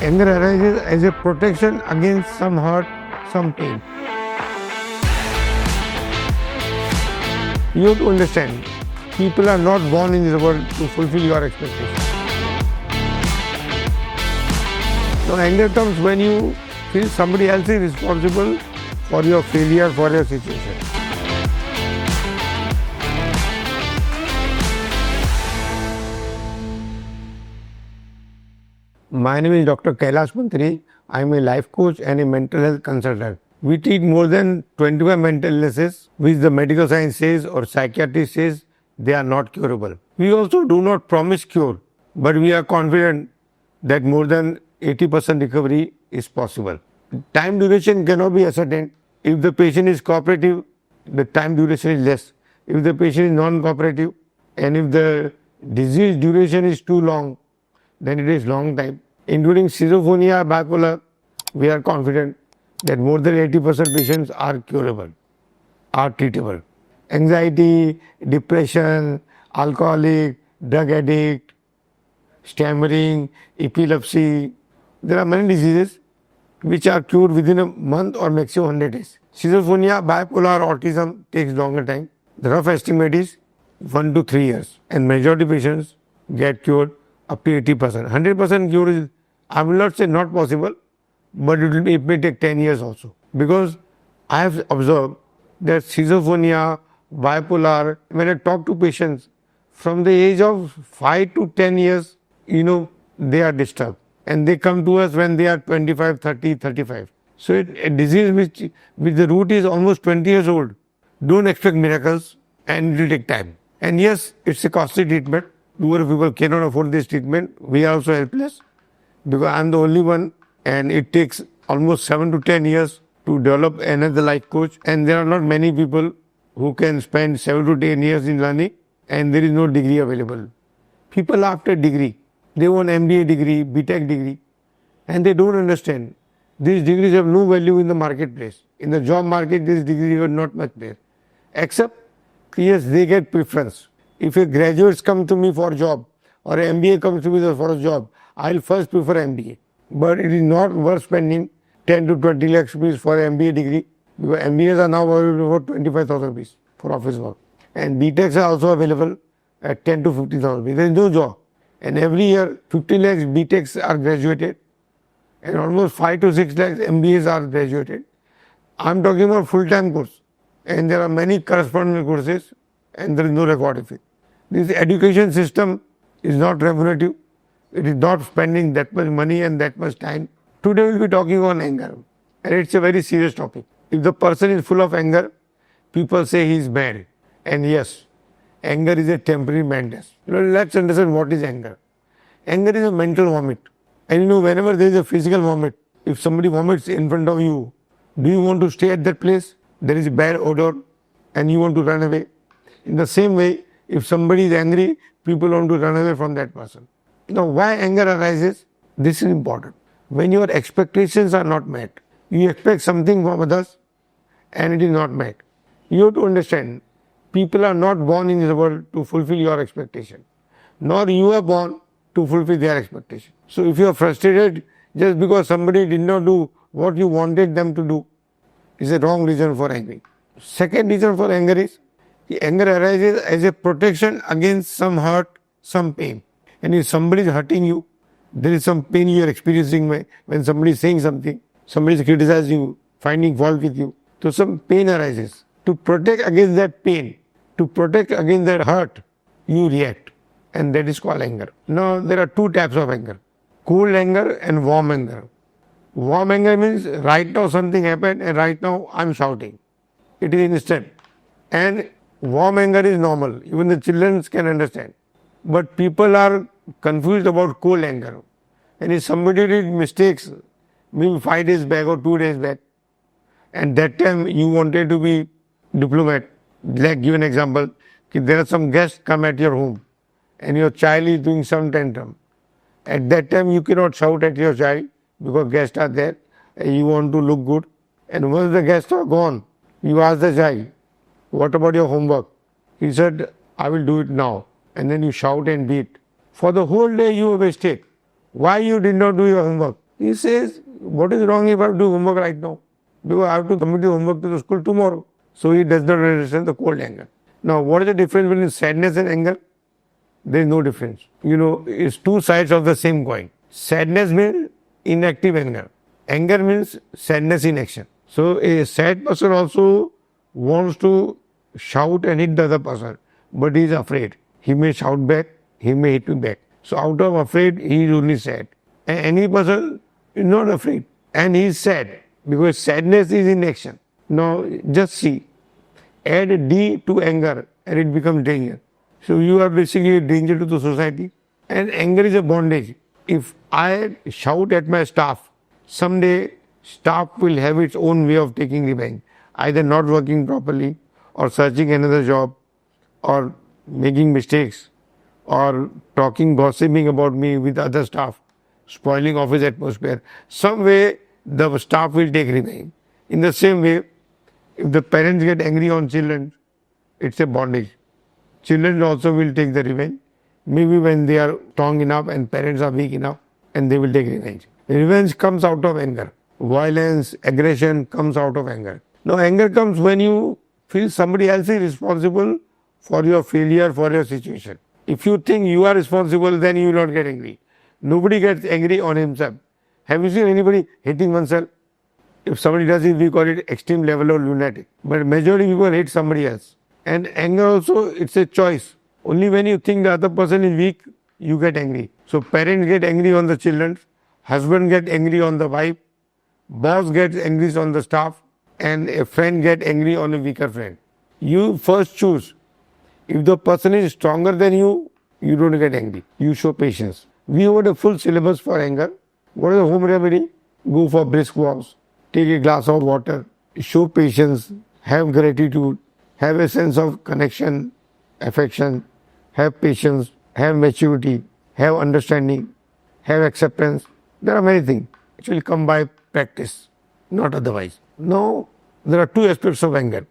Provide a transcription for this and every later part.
Anger arises as a protection against some hurt, some pain. You have to understand, people are not born in this world to fulfill your expectations. Now, anger comes when you feel somebody else is responsible for your failure, for your situation. My name is Dr. Kailash Mantry. I am a life coach and a mental health consultant. We treat more than 25 mental illnesses which the medical science says or psychiatry says they are not curable. We also do not promise cure, but we are confident that more than 80% recovery is possible. Time duration cannot be ascertained. If the patient is cooperative, the time duration is less. If the patient is non-cooperative and if the disease duration is too long, then it is long time. Including schizophrenia, bipolar, we are confident that more than 80% patients are curable, are treatable. Anxiety, depression, alcoholic, drug addict, stammering, epilepsy, there are many diseases which are cured within a month or maximum 100 days. Schizophrenia, bipolar, autism takes longer time. The rough estimate is 1 to 3 years, and majority patients get cured up to 80%. 100% cure is, I will not say not possible, but it may take 10 years also. Because I have observed that schizophrenia, bipolar, when I talk to patients from the age of 5 to 10 years, they are disturbed. And they come to us when they are 25, 30, 35. So a disease which the root is almost 20 years old. Don't expect miracles, and it will take time. And yes, it's a costly treatment. Poor people cannot afford this treatment. We are also helpless because I am the only one, and it takes almost 7 to 10 years to develop another life coach. And there are not many people who can spend 7 to 10 years in learning, and there is no degree available. People after degree, they want MBA degree, BTech degree, and they don't understand. These degrees have no value in the marketplace. In the job market, these degrees are not much there. Except, yes, they get preference. If a graduate comes to me for a job or an MBA comes to me for a job, I'll first prefer MBA. But it is not worth spending 10 to 20 lakhs rupees for an MBA degree, because MBAs are now available for 25,000 rupees for office work. And BTechs are also available at 10 to 50,000 rupees. There is no job. And every year, 50 lakhs BTechs are graduated, and almost 5 to 6 lakhs MBAs are graduated. I'm talking about full-time course. And there are many corresponding courses, and there is no record of it. This education system is not remunerative. It is not spending that much money and that much time. Today we'll be talking on anger, and it's a very serious topic. If the person is full of anger, people say he is mad. And yes, anger is a temporary madness. Let's understand what is anger. Anger is a mental vomit. And whenever there is a physical vomit, if somebody vomits in front of you, do you want to stay at that place? There is a bad odor and you want to run away. In the same way, if somebody is angry, people want to run away from that person. Now, why anger arises? This is important. When your expectations are not met, you expect something from others and it is not met. You have to understand, people are not born in this world to fulfill your expectation, nor you are born to fulfill their expectation. So if you are frustrated just because somebody did not do what you wanted them to do, is a wrong reason for anger. Second reason for anger is, anger arises as a protection against some hurt, some pain. And if somebody is hurting you, there is some pain you are experiencing when somebody is saying something, somebody is criticizing you, finding fault with you. So some pain arises. To protect against that pain, to protect against that hurt, you react. And that is called anger. Now, there are two types of anger: cold anger and warm anger. Warm anger means right now something happened and right now I'm shouting. It is instant. And warm anger is normal. Even the children can understand. But people are confused about cold anger. And if somebody did mistakes, maybe 5 days back or 2 days back, and that time you wanted to be diplomat, like give an example, there are some guests come at your home and your child is doing some tantrum. At that time you cannot shout at your child because guests are there and you want to look good. And once the guests are gone, you ask the child, what about your homework? He said, I will do it now. And then you shout and beat. For the whole day you have wasted. Why you did not do your homework? He says, what is wrong if I do homework right now? Because I have to submit the homework to the school tomorrow. So he does not understand the cold anger. Now, what is the difference between sadness and anger? There is no difference. It's two sides of the same coin. Sadness means inactive anger. Anger means sadness in action. So a sad person also wants to shout and hit the other person, but he is afraid. He may shout back, he may hit me back. So out of afraid, he is only sad. And any person is not afraid, and he is sad because sadness is in action. Now just see, add D to anger and it becomes danger. So you are basically a danger to the society, and anger is a bondage. If I shout at my staff, someday staff will have its own way of taking revenge, either not working properly or searching another job or making mistakes or talking, gossiping about me with other staff, spoiling office atmosphere. Some way the staff will take revenge. In the same way, if the parents get angry on children, it's a bondage. Children also will take the revenge. Maybe when they are strong enough and parents are weak enough, and they will take revenge. Revenge comes out of anger. Violence, aggression comes out of anger. Now anger comes when you feel somebody else is responsible for your failure, for your situation. If you think you are responsible, then you will not get angry. Nobody gets angry on himself. Have you seen anybody hating oneself? If somebody does it, we call it extreme level of lunatic. But majority people hate somebody else. And anger also, it's a choice. Only when you think the other person is weak, you get angry. So parents get angry on the children, husband get angry on the wife, boss gets angry on the staff, and a friend get angry on a weaker friend. You first choose. If the person is stronger than you, you don't get angry. You show patience. We have a full syllabus for anger. What is the home remedy? Go for brisk walks, take a glass of water, show patience, have gratitude, have a sense of connection, affection, have patience, have maturity, have understanding, have acceptance. There are many things which will come by practice, not otherwise. Now, there are two aspects of anger.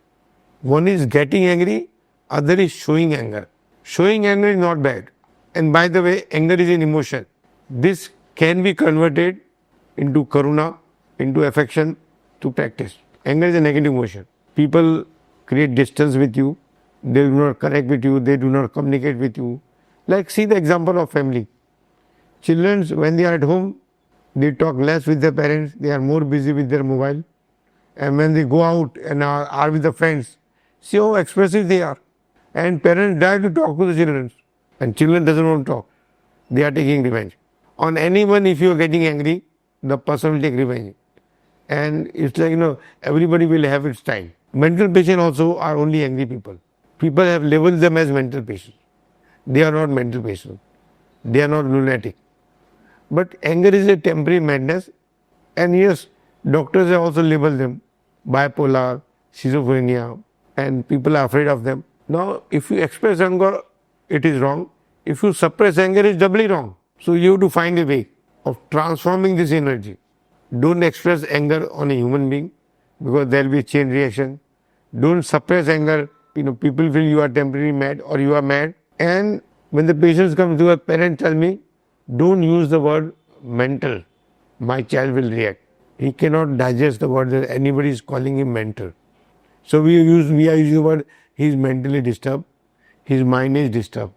One is getting angry, other is showing anger. Showing anger is not bad. And by the way, anger is an emotion. This can be converted into karuna, into affection, to practice. Anger is a negative emotion. People create distance with you, they do not connect with you, they do not communicate with you. Like see the example of family. Children, when they are at home, they talk less with their parents, they are more busy with their mobile. And when they go out and are with the friends, see how expressive they are. And parents dare to talk to the children. And children doesn't want to talk. They are taking revenge. On anyone, if you are getting angry, the person will take revenge. And it's like, everybody will have its time. Mental patients also are only angry people. People have labeled them as mental patients. They are not mental patients. They are not lunatic. But anger is a temporary madness. And yes, doctors have also labeled them bipolar, schizophrenia, and people are afraid of them. Now, if you express anger, it is wrong. If you suppress anger, it's doubly wrong. So you have to find a way of transforming this energy. Don't express anger on a human being because there will be a chain reaction. Don't suppress anger. People feel you are temporarily mad or you are mad. And when the patients come to a parent, tell me, don't use the word mental. My child will react. He cannot digest the word that anybody is calling him mental. So we are using the word, he is mentally disturbed. His mind is disturbed.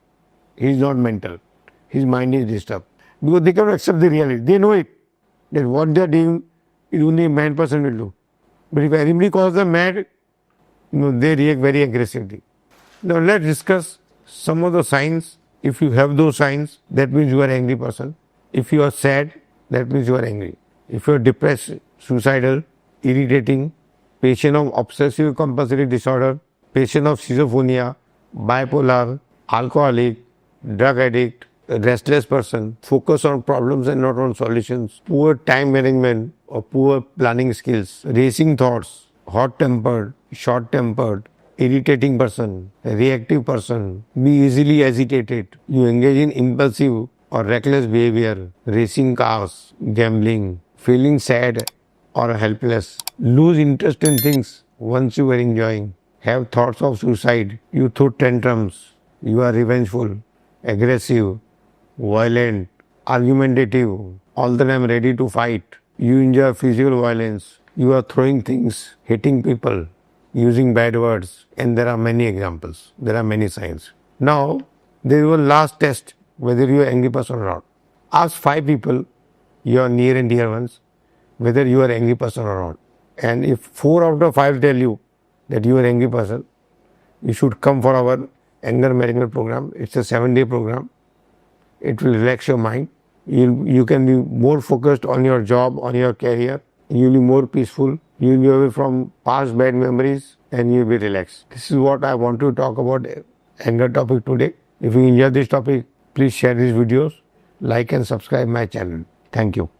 He is not mental. His mind is disturbed. Because they cannot accept the reality. They know it. That what they are doing is only a mad person will do. But if anybody calls them mad, they react very aggressively. Now let's discuss some of the signs. If you have those signs, that means you are an angry person. If you are sad, that means you are angry. If you are depressed, suicidal, irritating, patient of obsessive compulsive disorder, patient of schizophrenia, bipolar, alcoholic, drug addict, restless person, focus on problems and not on solutions, poor time management or poor planning skills, racing thoughts, hot-tempered, short-tempered, irritating person, reactive person, be easily agitated, you engage in impulsive or reckless behavior, racing cars, gambling, feeling sad or helpless, lose interest in things once you were enjoying, have thoughts of suicide, you throw tantrums, you are revengeful, aggressive, violent, argumentative, all the time ready to fight. You enjoy physical violence. You are throwing things, hitting people, using bad words. And there are many examples. There are many signs. Now, there is one last test whether you are an angry person or not. Ask 5 people, your near and dear ones, whether you are an angry person or not. And if 4 out of 5 tell you that you are an angry person, you should come for our anger management program. It's a 7-day program. It will relax your mind. You can be more focused on your job, on your career. You'll be more peaceful. You'll be away from past bad memories and you'll be relaxed. This is what I want to talk about anger topic today. If you enjoy this topic, please share these videos, like and subscribe my channel. Thank you.